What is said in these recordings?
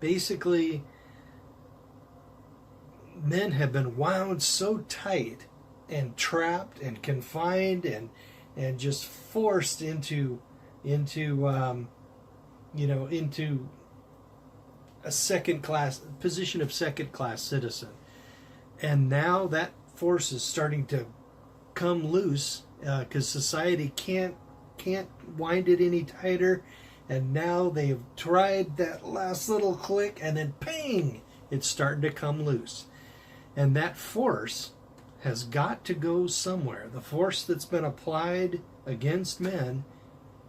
basically men have been wound so tight and trapped and confined and just forced into a second class position of second class citizen. And now that force is starting to come loose because society can't wind it any tighter. And now they've tried that last little click, and then ping, it's starting to come loose. And that force has got to go somewhere. The force that's been applied against men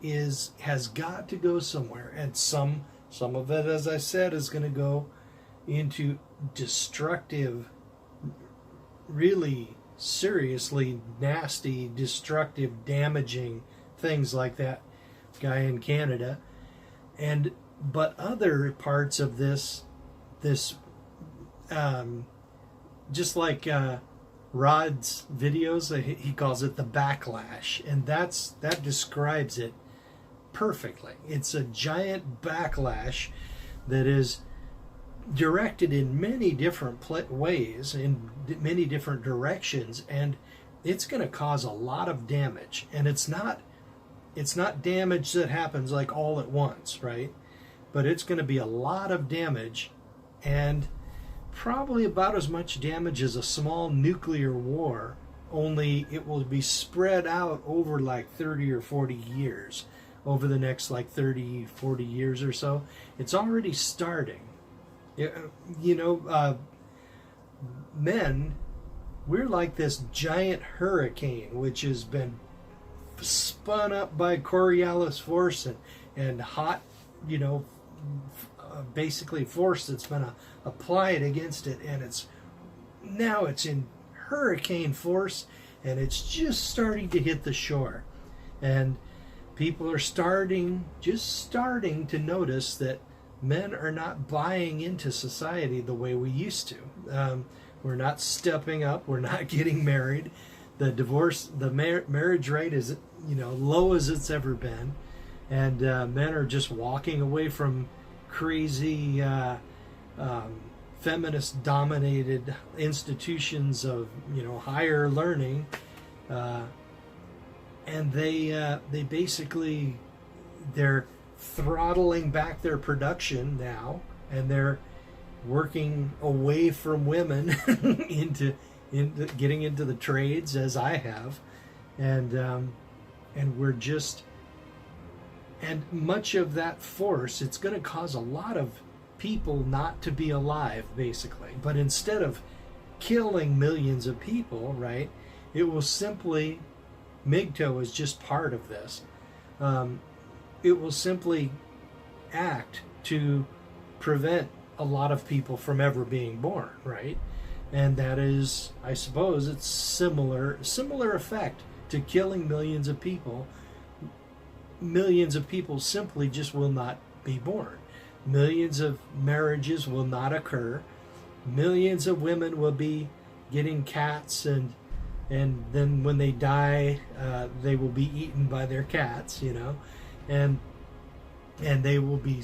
has got to go somewhere. And some of it, as I said, is going to go into destructive, really seriously nasty, destructive, damaging things like that guy in Canada. But other parts of this just like Rod's videos, he calls it the backlash, and that describes it perfectly. It's a giant backlash that is directed in many different ways, in many different directions, and it's going to cause a lot of damage. And it's not damage that happens like all at once, right? But it's going to be a lot of damage, and probably about as much damage as a small nuclear war, only it will be spread out over like 30 or 40 years, over the next like 30, 40 years or so. It's already starting. Men, we're like this giant hurricane which has been spun up by Coriolis force and hot, basically force that's been applied against it, and it's in hurricane force, and it's just starting to hit the shore, and people are starting to notice that men are not buying into society the way we used to. We're not stepping up. We're not getting married. The marriage rate is low as it's ever been, and men are just walking away from crazy feminist-dominated institutions of higher learning, and they basically they're throttling back their production now, and they're working away from women into getting into the trades, as I have, and we're just, and much of that force, it's going to cause a lot of people not to be alive, basically. But instead of killing millions of people, right, it will simply, MGTOW is just part of this. It will simply act to prevent a lot of people from ever being born, right? And that is, I suppose, it's similar effect to killing millions of people. Millions of people simply just will not be born. Millions of marriages will not occur. Millions of women will be getting cats, and then when they die, they will be eaten by their cats, and they will be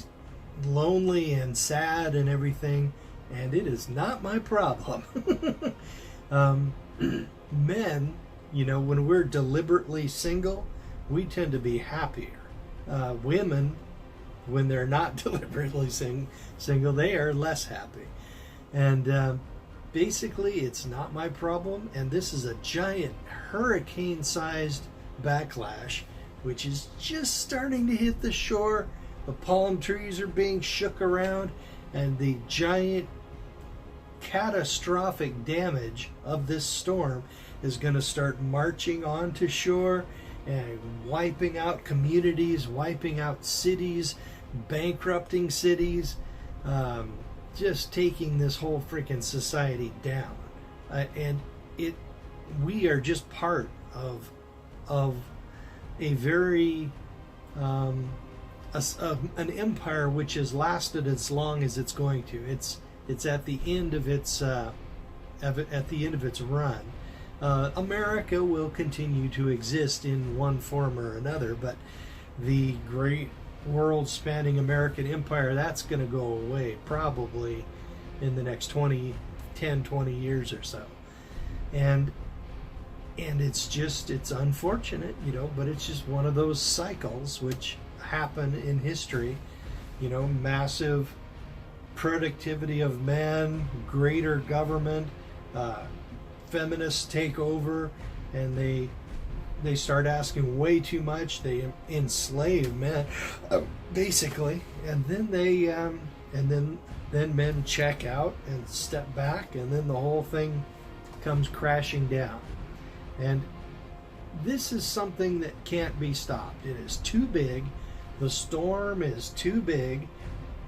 lonely and sad and everything, and it is not my problem. Men, when we're deliberately single, we tend to be happier. Women, when they're not deliberately single, they are less happy. And basically, it's not my problem, and this is a giant hurricane-sized backlash, which is just starting to hit the shore. The palm trees are being shook around, and the giant catastrophic damage of this storm is going to start marching onto shore and wiping out communities, wiping out cities, bankrupting cities, just taking this whole freaking society down. And we are just part of a very an empire which has lasted as long as it's going to. It's at the end of its run. America will continue to exist in one form or another, but the great world-spanning American empire, that's going to go away probably in the next 20 years or so. And it's unfortunate, but it's just one of those cycles which happen in history. Massive productivity of men, greater government, feminists take over, and they start asking way too much. They enslave men, basically, and then then men check out and step back, and then the whole thing comes crashing down. And this is something that can't be stopped. It is too big. The storm is too big.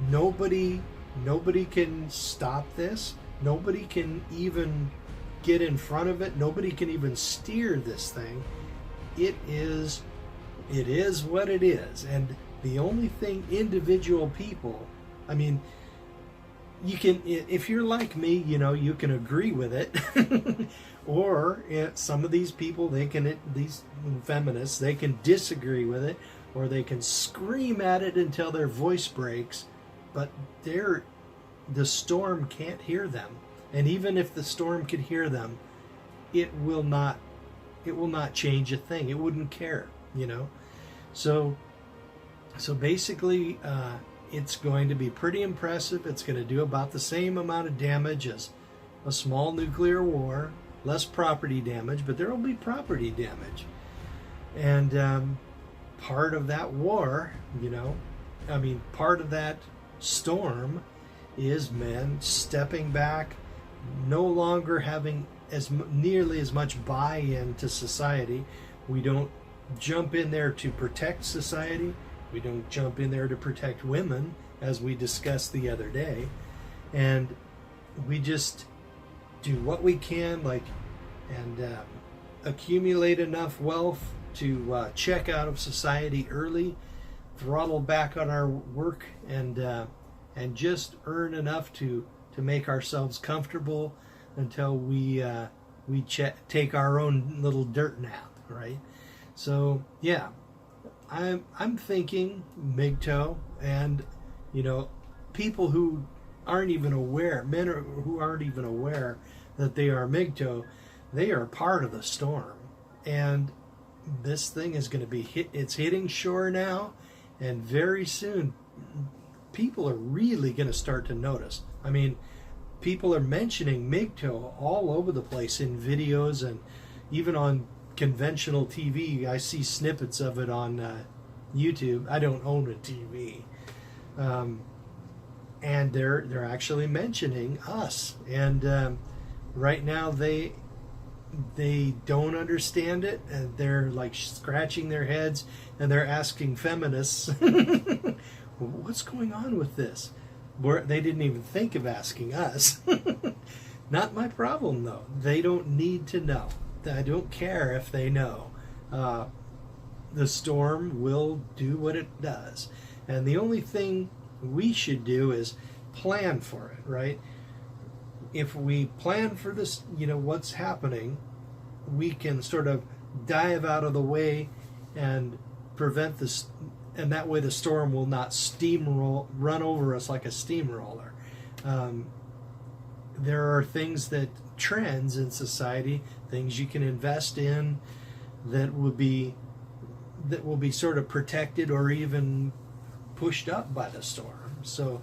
Nobody can stop this. Nobody can even get in front of it. Nobody can even steer this thing. It is what it is. And the only thing individual people, I mean, you can, if you're like me, you can agree with it. Or some of these people, these feminists, they can disagree with it, or they can scream at it until their voice breaks, but the storm can't hear them. And even if the storm could hear them, it will not change a thing. It wouldn't care, So basically, it's going to be pretty impressive. It's going to do about the same amount of damage as a small nuclear war, less property damage, but there will be property damage. And part of that war, part of that storm is men stepping back, no longer having nearly as much buy-in to society. We don't jump in there to protect society. We don't jump in there to protect women, as we discussed the other day. And we just do what we can, and accumulate enough wealth to check out of society early, throttle back on our work, and just earn enough to make ourselves comfortable until we take our own little dirt nap, right? So yeah, I'm thinking MGTOW, and people who aren't even aware, men who aren't even aware that they are MGTOW, they are part of the storm. And this thing is going to be it's hitting shore now, and very soon people are really going to start to notice. I mean, people are mentioning MGTOW all over the place in videos, and even on conventional TV. I see snippets of it on YouTube. I don't own a TV. And they're actually mentioning us. And right now they don't understand it, and they're scratching their heads, and they're asking feminists, what's going on with this? They didn't even think of asking us. Not my problem, though. They don't need to know. I don't care if they know. The storm will do what it does. And the only thing we should do is plan for it, right? If we plan for this, what's happening, we can sort of dive out of the way and prevent this, and that way the storm will not run over us like a steamroller. There are trends in society, things you can invest in that will be sort of protected or even pushed up by the storm. So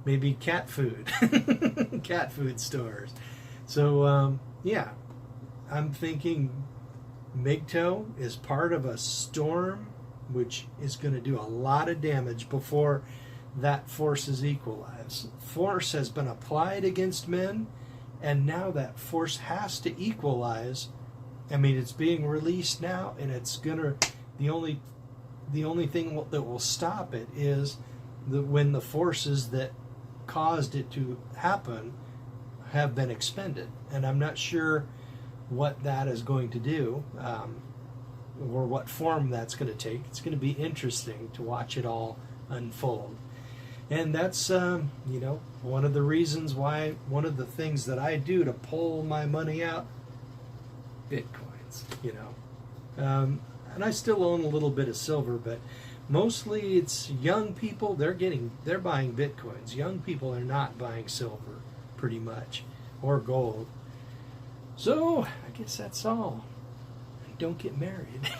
maybe cat food, cat food stores. So yeah, I'm thinking MGTOW is part of a storm which is going to do a lot of damage before that force is equalized. Force has been applied against men, and now that force has to equalize. I mean, it's being released now, and it's gonna. The only thing that will stop it is when the forces that caused it to happen have been expended, and I'm not sure what that is going to do, or what form that's going to take. It's going to be interesting to watch it all unfold. And that's, one of the reasons why, one of the things that I do to pull my money out, Bitcoins, and I still own a little bit of silver, but Mostly it's young people. They're buying bitcoins. Young people are not buying silver, pretty much, or gold. So I guess that's all. Don't get married.